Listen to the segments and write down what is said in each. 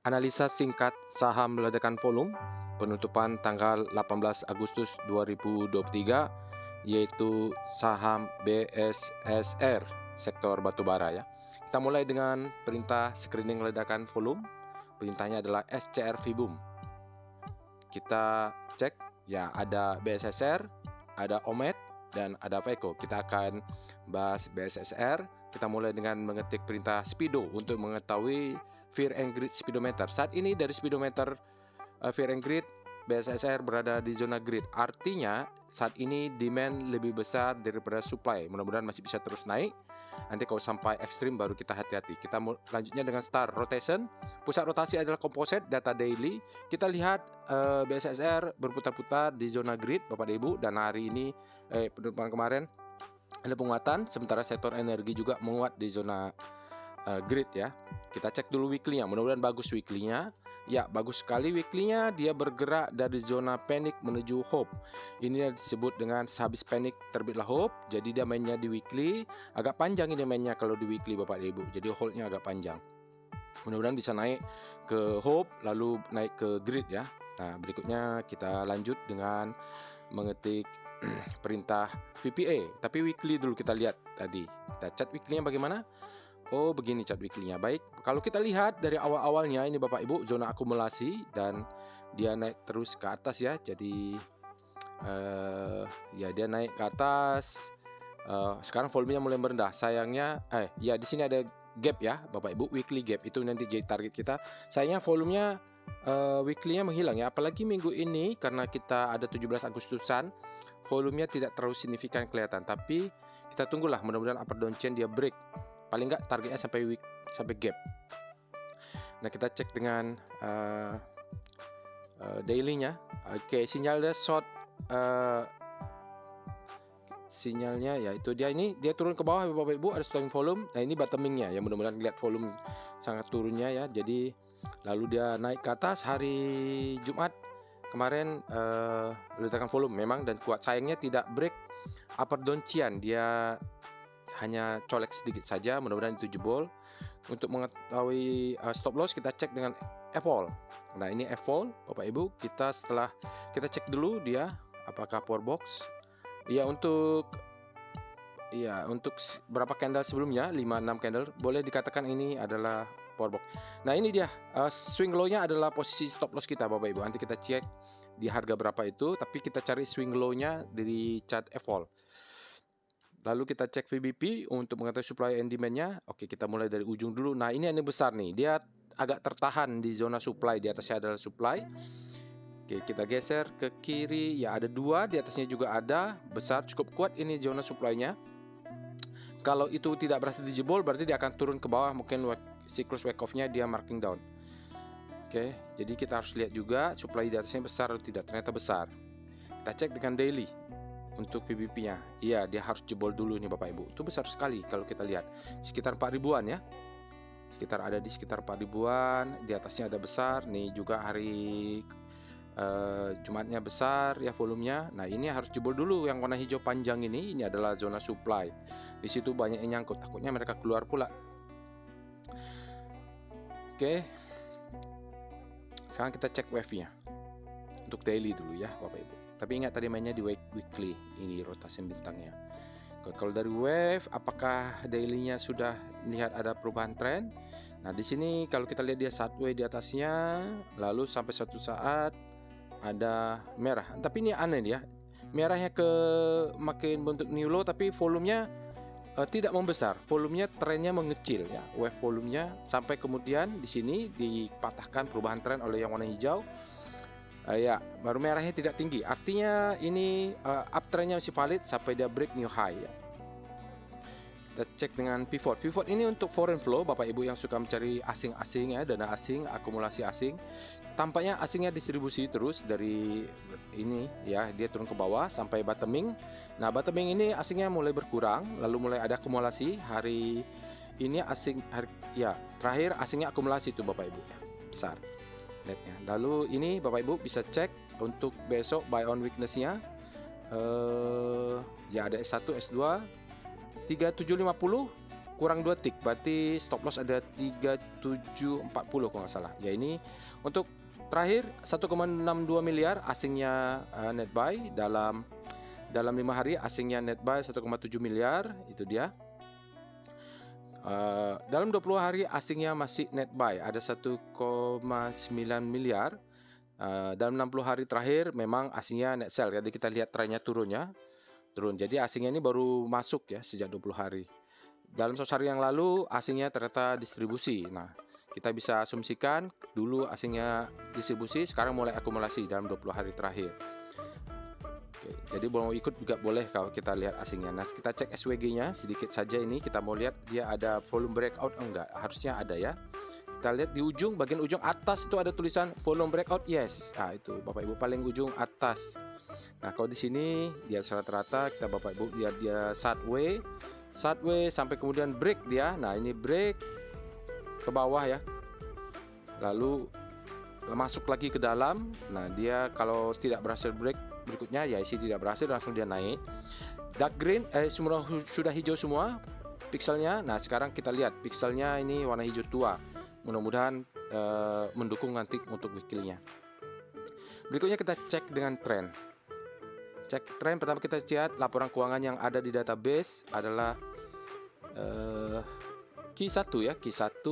Analisa singkat saham ledakan volume penutupan tanggal 18 Agustus 2023, yaitu saham BSSR sektor batubara ya. Kita mulai dengan perintah screening ledakan volume. Perintahnya adalah SCR Vibum. Kita cek ya, ada BSSR, ada OMED, dan ada VECO. Kita akan bahas BSSR. Kita mulai dengan mengetik perintah Speedo untuk mengetahui Fear and Greed Speedometer. Saat ini dari speedometer Fear and Greed, BSSR berada di zona greed. Artinya saat ini demand lebih besar daripada supply. Mudah-mudahan masih bisa terus naik. Nanti kalau sampai ekstrim baru kita hati-hati. Kita lanjutnya dengan star rotation. Pusat rotasi adalah composite data daily. Kita lihat BSSR berputar-putar di zona greed Bapak dan Ibu, dan hari ini penutupan kemarin ada penguatan, sementara sektor energi juga menguat di zona grid ya. Kita cek dulu weekly-nya, mudah-mudahan bagus weekly-nya. Ya, bagus sekali weekly-nya, dia bergerak dari zona panic menuju hope. Ini disebut dengan sehabis panic terbitlah hope. Jadi dia mainnya di weekly, agak panjang ini mainnya kalau di weekly Bapak dan Ibu. Jadi hold-nya agak panjang. Mudah-mudahan bisa naik ke hope lalu naik ke grid ya. Nah, berikutnya kita lanjut dengan mengetik perintah VPA, tapi weekly dulu kita lihat tadi. Kita chat weekly-nya bagaimana? Oh, begini chat weekly-nya. Baik, kalau kita lihat dari awal-awalnya ini Bapak Ibu, zona akumulasi dan dia naik terus ke atas ya. Jadi ya dia naik ke atas. Sekarang volumenya mulai merendah. Sayangnya ya di sini ada gap ya Bapak Ibu, weekly gap itu nanti jadi target kita. Sayangnya volumenya weekly-nya menghilang ya. Apalagi minggu ini karena kita ada 17 Agustusan, volumenya tidak terlalu signifikan kelihatan. Tapi kita tunggulah, mudah-mudahan upper downtrend dia break. Paling enggak targetnya sampai gap. Nah, kita cek dengan daily-nya. Oke, sinyalnya short, sinyalnya ya itu dia, ini dia turun ke bawah Bapak Ibu, ada slowing volume. Nah, ini bottoming-nya ya, mudah-mudahan lihat volume sangat turunnya ya. Jadi lalu dia naik ke atas hari Jumat kemarin, ledakan volume memang dan kuat. Sayangnya tidak break upper downtrend, dia hanya colek sedikit saja, mudah-mudahan itu jebol. Untuk mengetahui stop loss kita cek dengan FVOL. Nah, ini FVOL Bapak Ibu, setelah kita cek dulu dia apakah power box. Ya, untuk berapa candle sebelumnya, 5-6 candle, boleh dikatakan ini adalah power box. Nah, ini dia swing low-nya adalah posisi stop loss kita Bapak Ibu. Nanti kita cek di harga berapa itu, tapi kita cari swing low-nya dari chart FVOL. Lalu kita cek VBP untuk mengetahui supply and demand-nya. Oke, kita mulai dari ujung dulu. Nah, ini yang besar nih. Dia agak tertahan di zona supply. Di atasnya adalah supply. Oke, kita geser ke kiri. Ya, ada 2. Di atasnya juga ada. Besar, cukup kuat ini zona supply-nya. Kalau itu tidak berhasil dijebol, berarti dia akan turun ke bawah. Mungkin siklus wake off-nya dia marking down. Oke, jadi kita harus lihat juga supply di atasnya besar atau tidak. Ternyata besar. Kita cek dengan daily. Untuk PBP-nya, iya dia harus jebol dulu nih Bapak Ibu. Itu besar sekali kalau kita lihat, sekitar 4 ribuan ya. Ada di sekitar 4 ribuan. Di atasnya ada besar. Nih juga hari Jumatnya besar ya volumenya. Nah, ini harus jebol dulu yang warna hijau panjang ini. Ini adalah zona supply. Di situ banyak yang nyangkut. Takutnya mereka keluar pula. Oke. Sekarang kita cek wave-nya. Untuk daily dulu ya Bapak Ibu. Tapi ingat tadi mainnya di weekly, ini rotasi bintangnya. Kalau dari wave, apakah daily-nya sudah lihat ada perubahan tren? Nah, di sini kalau kita lihat dia sideway di atasnya, lalu sampai suatu saat ada merah. Tapi ini aneh ya, merahnya makin bentuk new low, tapi volumenya tidak membesar. Volumenya trennya mengecil ya, wave volumenya sampai kemudian di sini dipatahkan perubahan tren oleh yang warna hijau. Ya, baru merahnya tidak tinggi. Artinya ini uptrendnya masih valid sampai dia break new high ya. Kita cek dengan pivot. Pivot ini untuk foreign flow Bapak Ibu yang suka mencari asing-asing ya, dana asing, akumulasi asing. Tampaknya asingnya distribusi terus dari ini ya, dia turun ke bawah sampai bottoming. Nah, bottoming ini asingnya mulai berkurang, lalu mulai ada akumulasi. Hari ini terakhir asingnya akumulasi itu Bapak Ibu ya, besar. Netnya. Lalu ini Bapak Ibu bisa cek untuk besok buy on weakness-nya. Ya ada S1, S2, 3750 kurang 2 tick, berarti stop loss ada 3740 kalau nggak salah. Ya ini untuk terakhir 1,62 miliar asingnya net buy dalam 5 hari, asingnya net buy 1,7 miliar, itu dia. Dalam 20 hari asingnya masih net buy ada 1,9 miliar. Dalam 60 hari terakhir memang asingnya net sell. Jadi kita lihat trennya turun. Jadi asingnya ini baru masuk ya sejak 20 hari. Dalam 100 hari yang lalu asingnya ternyata distribusi. Nah, kita bisa asumsikan dulu asingnya distribusi, sekarang mulai akumulasi dalam 20 hari terakhir. Oke, jadi mau ikut juga boleh kalau kita lihat asingnya. Nah, kita cek SWG-nya sedikit saja ini. Kita mau lihat dia ada volume breakout enggak. Harusnya ada ya. Kita lihat di ujung, bagian ujung atas itu ada tulisan volume breakout, yes. Nah, itu Bapak Ibu paling ujung atas. Nah, kalau di sini dia rata-rata, kita Bapak Ibu lihat dia sideways sampai kemudian break dia. Nah, ini break ke bawah ya. Lalu masuk lagi ke dalam. Nah, dia kalau tidak berhasil break berikutnya ya isi tidak berhasil, langsung dia naik. Dark green sudah hijau semua pixelnya. Nah, sekarang kita lihat pixelnya ini warna hijau tua. Mudah-mudahan mendukung nanti untuk weekly-nya. Berikutnya kita cek dengan tren. Cek tren, pertama kita lihat laporan keuangan yang ada di database adalah Q1 ya. Q1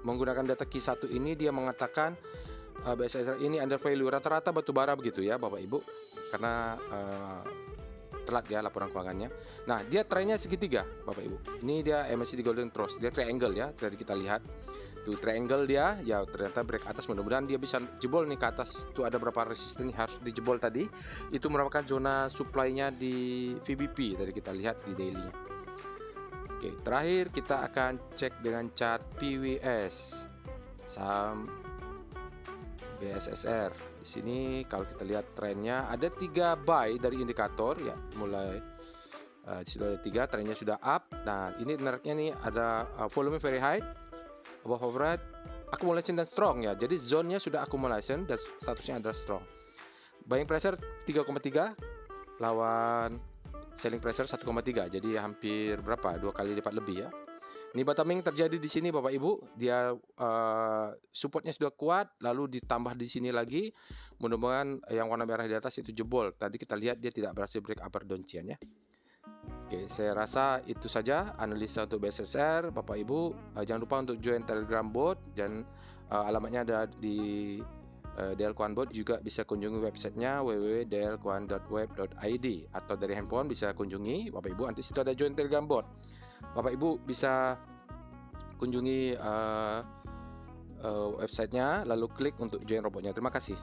menggunakan data Q1 ini dia mengatakan BSSR ini under value rata-rata batubara begitu ya Bapak Ibu, karena telat ya laporan keuangannya. Nah, dia trennya segitiga Bapak Ibu. Ini dia MACD Golden Cross, dia triangle ya. Tadi kita lihat tuh triangle dia ya, ternyata break atas. Mudah-mudahan dia bisa jebol nih ke atas. Tuh ada berapa resisten harus dijebol tadi. Itu merupakan zona supply-nya di VBP tadi kita lihat di daily-nya. Oke, terakhir kita akan cek dengan chart PWS saham BSSR. Di sini kalau kita lihat trennya ada 3 buy dari indikator ya, mulai di situ ada 3, trennya sudah up. Nah, ini menariknya nih ada volume very high, above overhead, accumulation dan strong ya. Jadi zone-nya sudah accumulation dan statusnya adalah strong. Buying pressure 3,3 lawan selling pressure 1,3. Jadi hampir berapa? 2 kali lipat lebih ya. Ini bottoming terjadi di sini Bapak Ibu. Dia supportnya sudah kuat, lalu ditambah di sini lagi. Mudah-mudahan yang warna merah di atas itu jebol. Tadi kita lihat dia tidak berhasil break upper downtrend ya. Oke, saya rasa itu saja analisa untuk BSSR Bapak Ibu. Jangan lupa untuk join Telegram bot, dan alamatnya ada di Delquan Bot. Juga bisa kunjungi websitenya www.delquan.web.id, atau dari handphone bisa kunjungi Bapak Ibu. Nanti situ ada join Telegram bot. Bapak Ibu bisa kunjungi websitenya, lalu klik untuk join robotnya. Terima kasih.